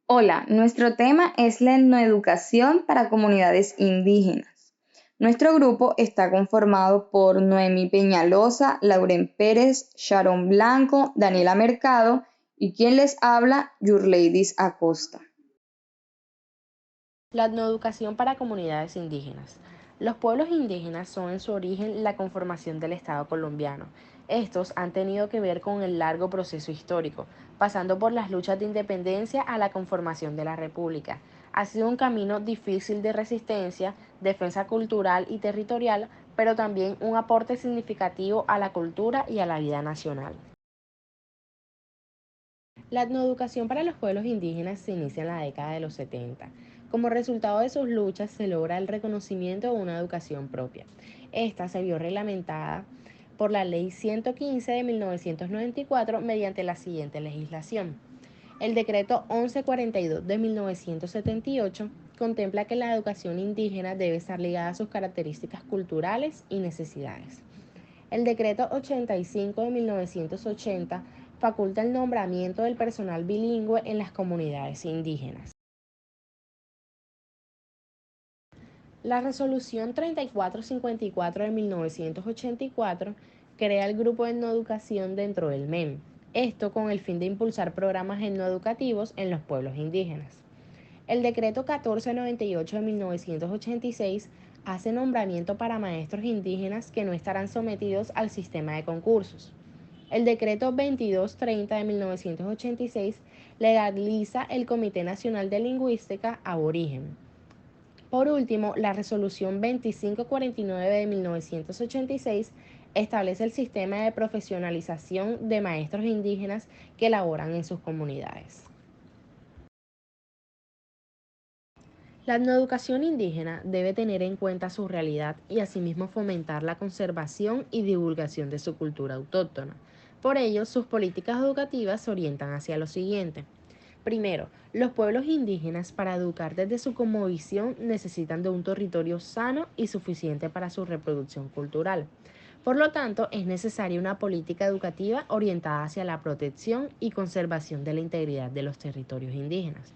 Hola, nuestro tema es la etnoeducación para comunidades indígenas. Nuestro grupo está conformado por Noemí Peñalosa, Lauren Pérez, Sharon Blanco, Daniela Mercado y quien les habla, Yurleidis Acosta. La etnoeducación para comunidades indígenas. Los pueblos indígenas son en su origen la conformación del Estado colombiano. Estos han tenido que ver con el largo proceso histórico, pasando por las luchas de independencia a la conformación de la República. Ha sido un camino difícil de resistencia, defensa cultural y territorial, pero también un aporte significativo a la cultura y a la vida nacional. La etnoeducación para los pueblos indígenas se inicia en la década de los 70. Como resultado de sus luchas se logra el reconocimiento de una educación propia. Esta se vio reglamentada por la Ley 115 de 1994 mediante la siguiente legislación. El decreto 1142 de 1978 contempla que la educación indígena debe estar ligada a sus características culturales y necesidades. El decreto 85 de 1980 faculta el nombramiento del personal bilingüe en las comunidades indígenas. La resolución 3454 de 1984 crea el grupo de etnoeducación dentro del MEM, esto con el fin de impulsar programas etnoeducativos en los pueblos indígenas. El decreto 1498 de 1986 hace nombramiento para maestros indígenas que no estarán sometidos al sistema de concursos. El decreto 2230 de 1986 legaliza el Comité Nacional de Lingüística Aborigen. Por último, la resolución 2549 de 1986 establece el sistema de profesionalización de maestros indígenas que laboran en sus comunidades. La etnoeducación indígena debe tener en cuenta su realidad y asimismo fomentar la conservación y divulgación de su cultura autóctona. Por ello, sus políticas educativas se orientan hacia lo siguiente. Primero, los pueblos indígenas para educar desde su cosmovisión necesitan de un territorio sano y suficiente para su reproducción cultural. Por lo tanto, es necesaria una política educativa orientada hacia la protección y conservación de la integridad de los territorios indígenas.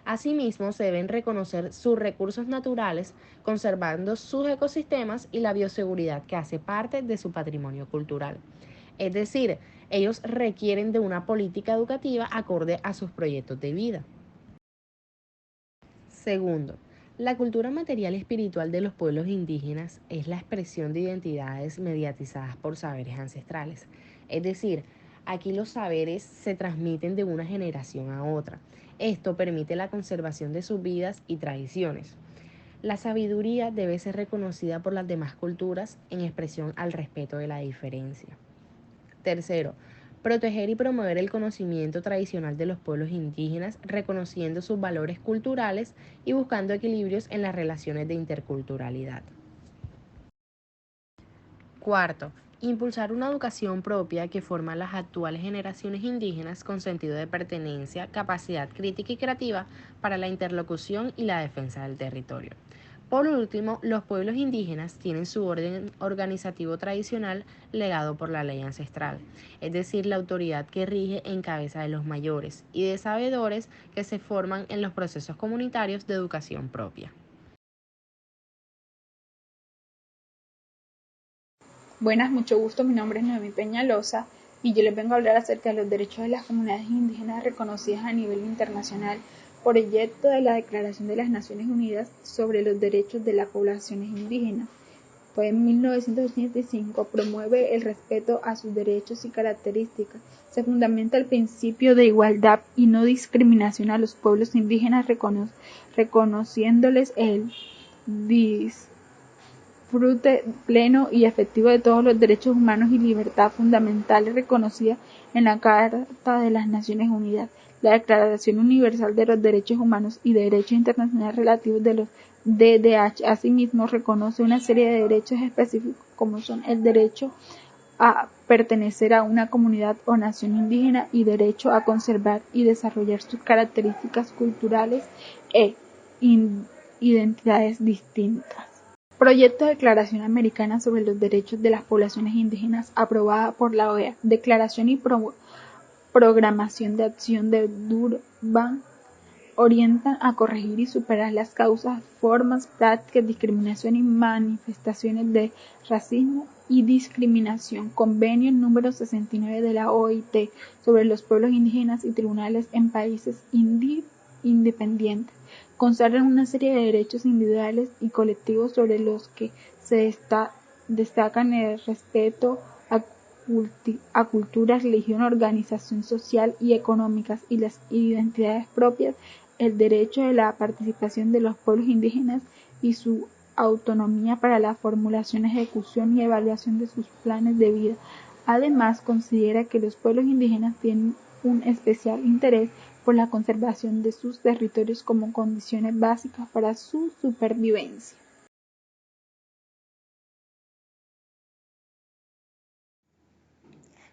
Asimismo, se deben reconocer sus recursos naturales, conservando sus ecosistemas y la bioseguridad que hace parte de su patrimonio cultural. Es decir, ellos requieren de una política educativa acorde a sus proyectos de vida. Segundo, la cultura material y espiritual de los pueblos indígenas es la expresión de identidades mediatizadas por saberes ancestrales. Es decir, aquí los saberes se transmiten de una generación a otra. Esto permite la conservación de sus vidas y tradiciones. La sabiduría debe ser reconocida por las demás culturas en expresión al respeto de la diferencia. Tercero, proteger y promover el conocimiento tradicional de los pueblos indígenas, reconociendo sus valores culturales y buscando equilibrios en las relaciones de interculturalidad. Cuarto, impulsar una educación propia que forma a las actuales generaciones indígenas con sentido de pertenencia, capacidad crítica y creativa para la interlocución y la defensa del territorio. Por último, los pueblos indígenas tienen su orden organizativo tradicional legado por la ley ancestral, es decir, la autoridad que rige en cabeza de los mayores y de sabedores que se forman en los procesos comunitarios de educación propia. Buenas, mucho gusto. Mi nombre es Noemí Peñalosa y yo les vengo a hablar acerca de los derechos de las comunidades indígenas reconocidas a nivel internacional, proyecto de la Declaración de las Naciones Unidas sobre los Derechos de las Poblaciones Indígenas. Pues en 1985 promueve el respeto a sus derechos y características. Se fundamenta el principio de igualdad y no discriminación a los pueblos indígenas, reconociéndoles el disfrute pleno y efectivo de todos los derechos humanos y libertad fundamentales reconocidas en la Carta de las Naciones Unidas, la Declaración Universal de los Derechos Humanos y Derecho Internacional relativos de los DDH. Asimismo, reconoce una serie de derechos específicos como son el derecho a pertenecer a una comunidad o nación indígena y derecho a conservar y desarrollar sus características culturales e identidades distintas. Proyecto de Declaración Americana sobre los Derechos de las Poblaciones Indígenas aprobada por la OEA. Declaración y Programación de Acción de Durban orientan a corregir y superar las causas, formas, prácticas, discriminación y manifestaciones de racismo y discriminación. Convenio número 69 de la OIT sobre los pueblos indígenas y tribunales en países independientes. Consagran una serie de derechos individuales y colectivos sobre los que se destacan el respeto a cultura, religión, organización social y económicas y las identidades propias, el derecho de la participación de los pueblos indígenas y su autonomía para la formulación, ejecución y evaluación de sus planes de vida. Además, considera que los pueblos indígenas tienen un especial interés por la conservación de sus territorios como condiciones básicas para su supervivencia.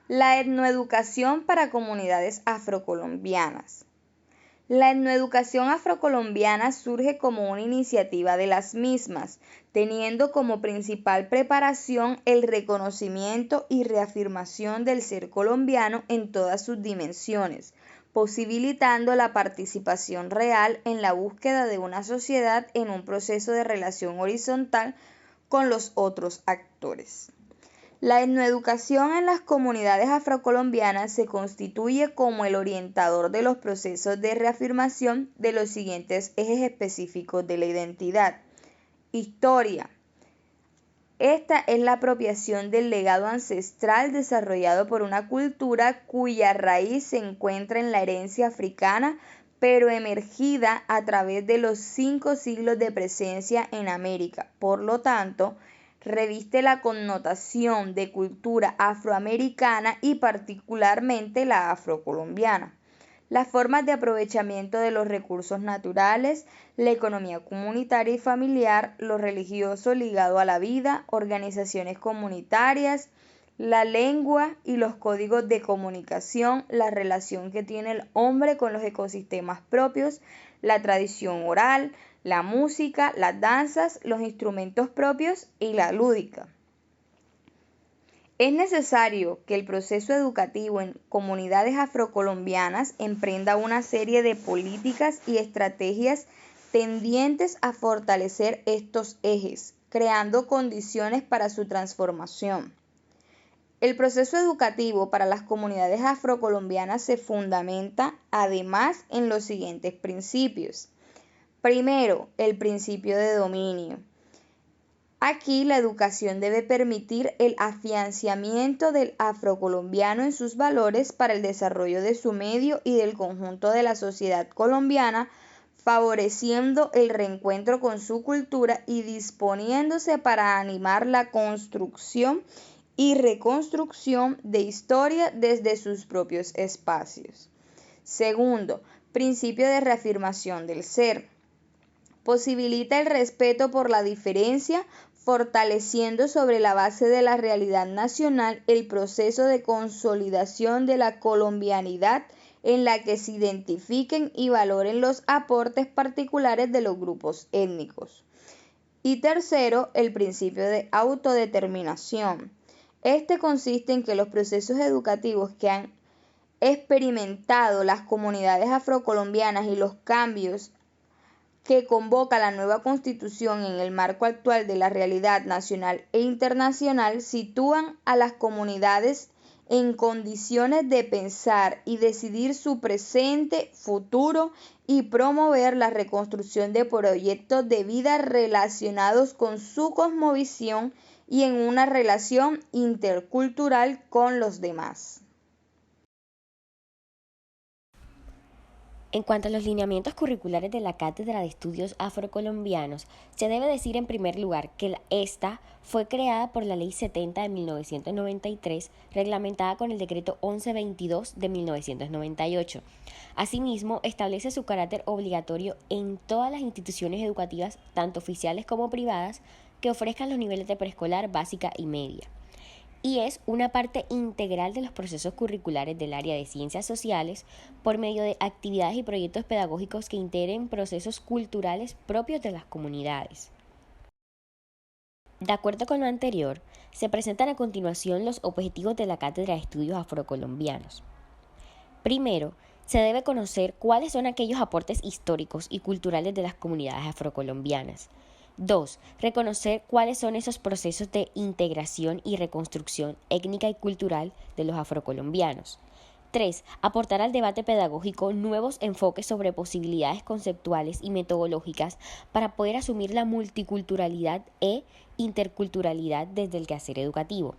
La etnoeducación para comunidades afrocolombianas. La etnoeducación afrocolombiana surge como una iniciativa de las mismas, teniendo como principal preparación el reconocimiento y reafirmación del ser colombiano en todas sus dimensiones, posibilitando la participación real en la búsqueda de una sociedad en un proceso de relación horizontal con los otros actores. La etnoeducación en las comunidades afrocolombianas se constituye como el orientador de los procesos de reafirmación de los siguientes ejes específicos de la identidad. Historia. Esta es la apropiación del legado ancestral desarrollado por una cultura cuya raíz se encuentra en la herencia africana, pero emergida a través de los 5 siglos de presencia en América. Por lo tanto, reviste la connotación de cultura afroamericana y particularmente la afrocolombiana. Las formas de aprovechamiento de los recursos naturales, la economía comunitaria y familiar, lo religioso ligado a la vida, organizaciones comunitarias, la lengua y los códigos de comunicación, la relación que tiene el hombre con los ecosistemas propios, la tradición oral, la música, las danzas, los instrumentos propios y la lúdica. Es necesario que el proceso educativo en comunidades afrocolombianas emprenda una serie de políticas y estrategias tendientes a fortalecer estos ejes, creando condiciones para su transformación. El proceso educativo para las comunidades afrocolombianas se fundamenta además en los siguientes principios. Primero, el principio de dominio. Aquí la educación debe permitir el afianzamiento del afrocolombiano en sus valores para el desarrollo de su medio y del conjunto de la sociedad colombiana, favoreciendo el reencuentro con su cultura y disponiéndose para animar la construcción y reconstrucción de historia desde sus propios espacios. Segundo, principio de reafirmación del ser. Posibilita el respeto por la diferencia, fortaleciendo sobre la base de la realidad nacional el proceso de consolidación de la colombianidad en la que se identifiquen y valoren los aportes particulares de los grupos étnicos. Y tercero, el principio de autodeterminación. Este consiste en que los procesos educativos que han experimentado las comunidades afrocolombianas y los cambios que convoca la nueva Constitución en el marco actual de la realidad nacional e internacional sitúan a las comunidades en condiciones de pensar y decidir su presente, futuro y promover la reconstrucción de proyectos de vida relacionados con su cosmovisión y en una relación intercultural con los demás. En cuanto a los lineamientos curriculares de la Cátedra de Estudios Afrocolombianos, se debe decir en primer lugar que esta fue creada por la Ley 70 de 1993, reglamentada con el Decreto 1122 de 1998. Asimismo, establece su carácter obligatorio en todas las instituciones educativas, tanto oficiales como privadas, que ofrezcan los niveles de preescolar, básica y media. Y es una parte integral de los procesos curriculares del área de ciencias sociales por medio de actividades y proyectos pedagógicos que integren procesos culturales propios de las comunidades. De acuerdo con lo anterior, se presentan a continuación los objetivos de la Cátedra de Estudios Afrocolombianos. Primero, Se debe conocer cuáles son aquellos aportes históricos y culturales de las comunidades afrocolombianas. 2. Reconocer cuáles son esos procesos de integración y reconstrucción étnica y cultural de los afrocolombianos. 3. Aportar al debate pedagógico nuevos enfoques sobre posibilidades conceptuales y metodológicas para poder asumir la multiculturalidad e interculturalidad desde el quehacer educativo.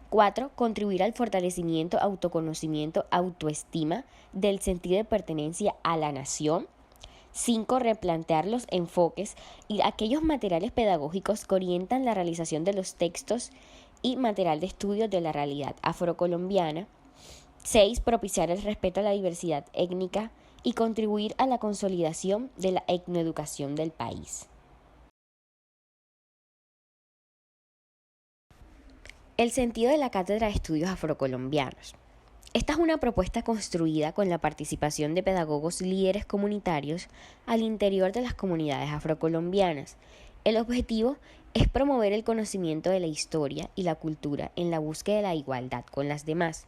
4. Contribuir al fortalecimiento, autoconocimiento, autoestima del sentido de pertenencia a la nación. 5. Replantear los enfoques y aquellos materiales pedagógicos que orientan la realización de los textos y material de estudio de la realidad afrocolombiana. 6. Propiciar el respeto a la diversidad étnica y contribuir a la consolidación de la etnoeducación del país. El sentido de la Cátedra de Estudios Afrocolombianos. Esta es una propuesta construida con la participación de pedagogos líderes comunitarios al interior de las comunidades afrocolombianas. El objetivo es promover el conocimiento de la historia y la cultura en la búsqueda de la igualdad con las demás.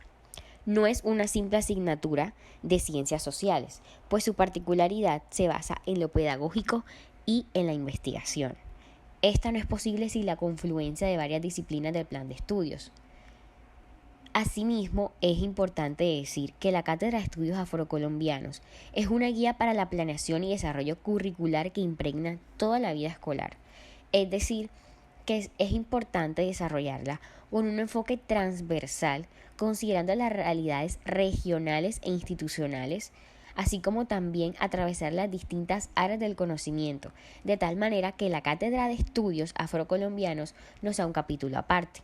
No es una simple asignatura de ciencias sociales, pues su particularidad se basa en lo pedagógico y en la investigación. Esta no es posible sin la confluencia de varias disciplinas del plan de estudios. Asimismo, es importante decir que la Cátedra de Estudios Afrocolombianos es una guía para la planeación y desarrollo curricular que impregna toda la vida escolar. Es decir, que es importante desarrollarla con un enfoque transversal, considerando las realidades regionales e institucionales, así como también atravesar las distintas áreas del conocimiento, de tal manera que la Cátedra de Estudios Afrocolombianos no sea un capítulo aparte.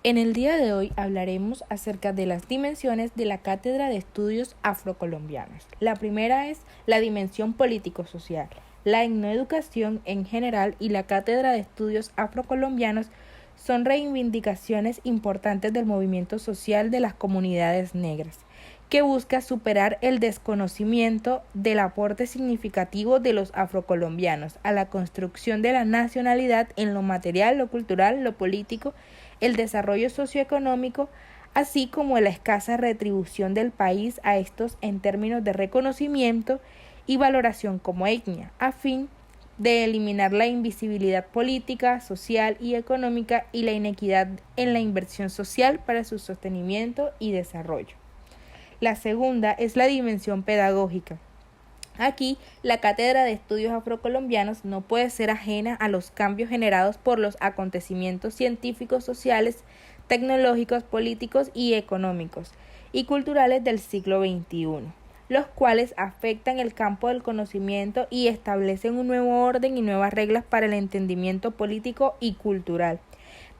En el día de hoy hablaremos acerca de las dimensiones de la Cátedra de Estudios Afrocolombianos. La primera es la dimensión político-social. La etnoeducación en general y la Cátedra de Estudios Afrocolombianos son reivindicaciones importantes del movimiento social de las comunidades negras, que busca superar el desconocimiento del aporte significativo de los afrocolombianos a la construcción de la nacionalidad en lo material, lo cultural, lo político, el desarrollo socioeconómico, así como la escasa retribución del país a estos en términos de reconocimiento y valoración como etnia, a fin de eliminar la invisibilidad política, social y económica y la inequidad en la inversión social para su sostenimiento y desarrollo. La segunda es la dimensión pedagógica. Aquí, la Cátedra de Estudios Afrocolombianos no puede ser ajena a los cambios generados por los acontecimientos científicos, sociales, tecnológicos, políticos y económicos y culturales del siglo XXI, los cuales afectan el campo del conocimiento y establecen un nuevo orden y nuevas reglas para el entendimiento político y cultural.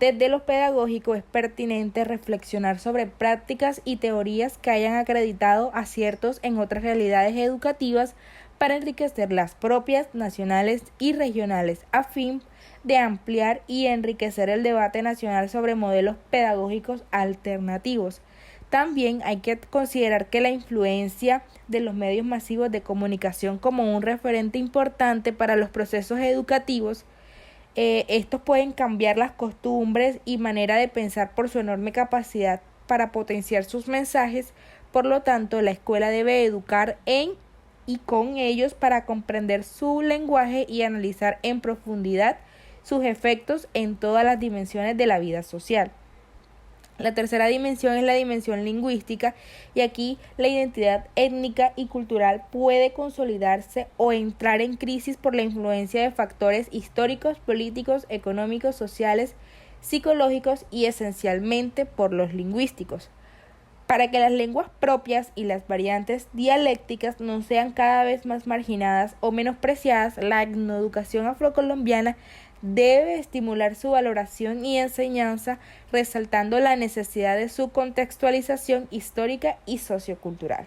Desde lo pedagógico es pertinente reflexionar sobre prácticas y teorías que hayan acreditado aciertos en otras realidades educativas para enriquecer las propias, nacionales y regionales, a fin de ampliar y enriquecer el debate nacional sobre modelos pedagógicos alternativos. También hay que considerar que la influencia de los medios masivos de comunicación como un referente importante para los procesos educativos. Estos pueden cambiar las costumbres y manera de pensar por su enorme capacidad para potenciar sus mensajes. Por lo tanto, la escuela debe educar en y con ellos para comprender su lenguaje y analizar en profundidad sus efectos en todas las dimensiones de la vida social. La tercera dimensión es la dimensión lingüística, y aquí la identidad étnica y cultural puede consolidarse o entrar en crisis por la influencia de factores históricos, políticos, económicos, sociales, psicológicos y esencialmente por los lingüísticos. Para que las lenguas propias y las variantes dialécticas no sean cada vez más marginadas o menospreciadas, la etnoeducación afrocolombiana debe estimular su valoración y enseñanza, resaltando la necesidad de su contextualización histórica y sociocultural.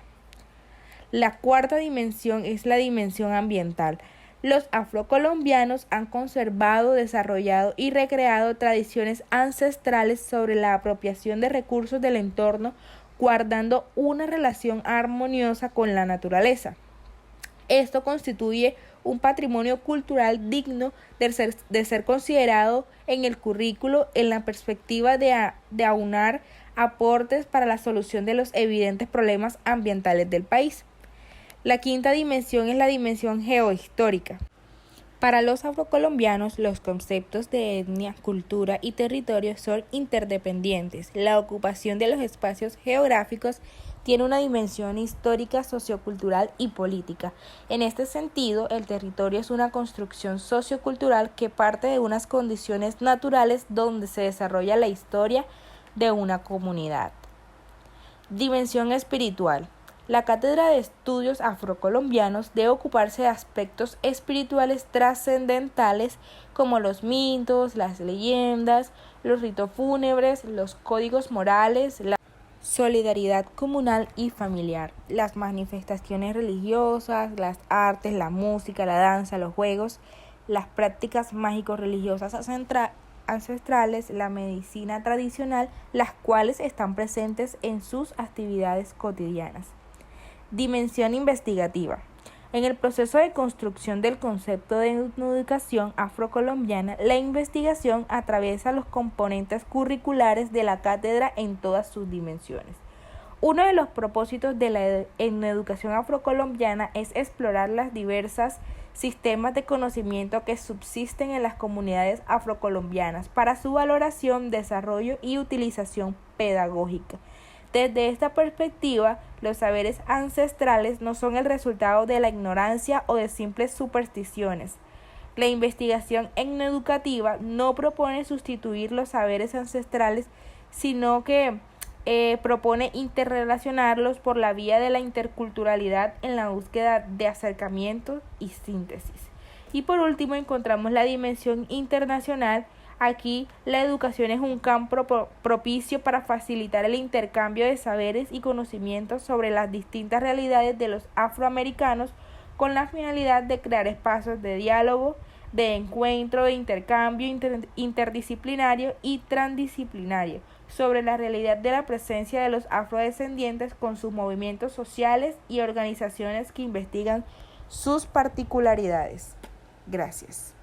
La cuarta dimensión es la dimensión ambiental. Los afrocolombianos han conservado, desarrollado y recreado tradiciones ancestrales sobre la apropiación de recursos del entorno, guardando una relación armoniosa con la naturaleza. Esto constituye un patrimonio cultural digno de ser considerado en el currículo en la perspectiva de aunar aportes para la solución de los evidentes problemas ambientales del país. La quinta dimensión es la dimensión geohistórica. Para los afrocolombianos, los conceptos de etnia, cultura y territorio son interdependientes. La ocupación de los espacios geográficos tiene una dimensión histórica, sociocultural y política. En este sentido, el territorio es una construcción sociocultural que parte de unas condiciones naturales donde se desarrolla la historia de una comunidad. Dimensión espiritual. La Cátedra de Estudios Afrocolombianos debe ocuparse de aspectos espirituales trascendentales como los mitos, las leyendas, los ritos fúnebres, los códigos morales, la solidaridad comunal y familiar, las manifestaciones religiosas, las artes, la música, la danza, los juegos, las prácticas mágico-religiosas ancestrales, la medicina tradicional, las cuales están presentes en sus actividades cotidianas. Dimensión investigativa. En el proceso de construcción del concepto de etnoeducación afrocolombiana, la investigación atraviesa los componentes curriculares de la cátedra en todas sus dimensiones. Uno de los propósitos de la etnoeducación afrocolombiana es explorar las diversas sistemas de conocimiento que subsisten en las comunidades afrocolombianas para su valoración, desarrollo y utilización pedagógica. Desde esta perspectiva, los saberes ancestrales no son el resultado de la ignorancia o de simples supersticiones. La investigación etnoeducativa no propone sustituir los saberes ancestrales, sino que propone interrelacionarlos por la vía de la interculturalidad en la búsqueda de acercamiento y síntesis. Y por último encontramos la dimensión internacional. Aquí la educación es un campo propicio para facilitar el intercambio de saberes y conocimientos sobre las distintas realidades de los afroamericanos con la finalidad de crear espacios de diálogo, de encuentro, de intercambio interdisciplinario y transdisciplinario sobre la realidad de la presencia de los afrodescendientes con sus movimientos sociales y organizaciones que investigan sus particularidades. Gracias.